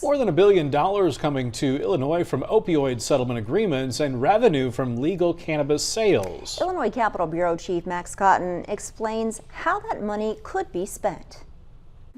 More than $1 billion coming to Illinois from opioid settlement agreements and revenue from legal cannabis sales. Illinois Capitol Bureau Chief Max Cotton explains how that money could be spent.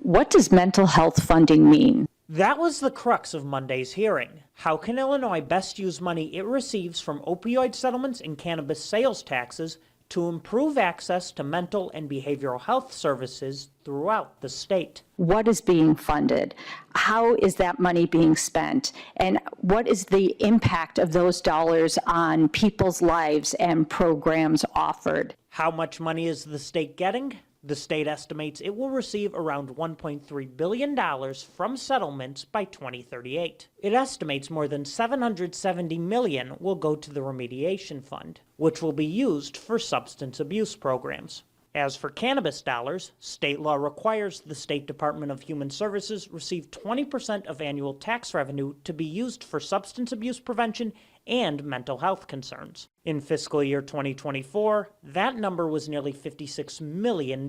What does mental health funding mean? That was the crux of Monday's hearing. How can Illinois best use money it receives from opioid settlements and cannabis sales taxes to improve access to mental and behavioral health services throughout the state? What is being funded? How is that money being spent? And what is the impact of those dollars on people's lives and programs offered? How much money is the state getting? The state estimates it will receive around $1.3 billion from settlements by 2038. It estimates more than $770 million will go to the remediation fund, which will be used for substance abuse programs. As for cannabis dollars, state law requires the State Department of Human Services receive 20% of annual tax revenue to be used for substance abuse prevention and mental health concerns. In fiscal year 2024, that number was nearly $56 million,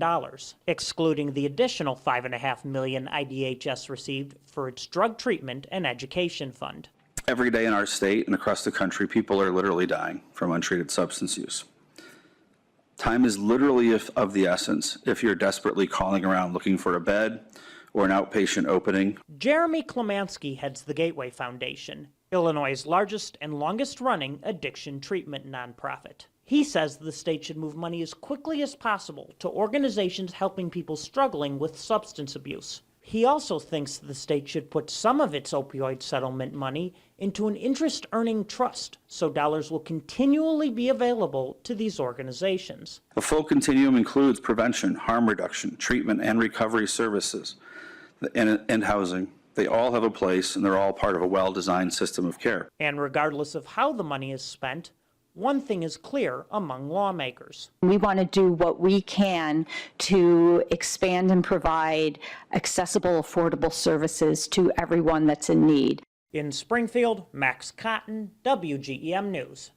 excluding the additional $5.5 million IDHS received for its drug treatment and education fund. Every day in our state and across the country, people are literally dying from untreated substance use. Time is literally of the essence if you're desperately calling around looking for a bed or an outpatient opening. Jeremy Klemansky heads the Gateway Foundation, Illinois' largest and longest-running addiction treatment nonprofit. He says the state should move money as quickly as possible to organizations helping people struggling with substance abuse. He also thinks the state should put some of its opioid settlement money into an interest-earning trust so dollars will continually be available to these organizations. A full continuum includes prevention, harm reduction, treatment and recovery services, and housing. They all have a place, and they're all part of a well-designed system of care. And regardless of how the money is spent, one thing is clear among lawmakers. We want to do what we can to expand and provide accessible, affordable services to everyone that's in need. In Springfield, Max Cotton, WGEM News.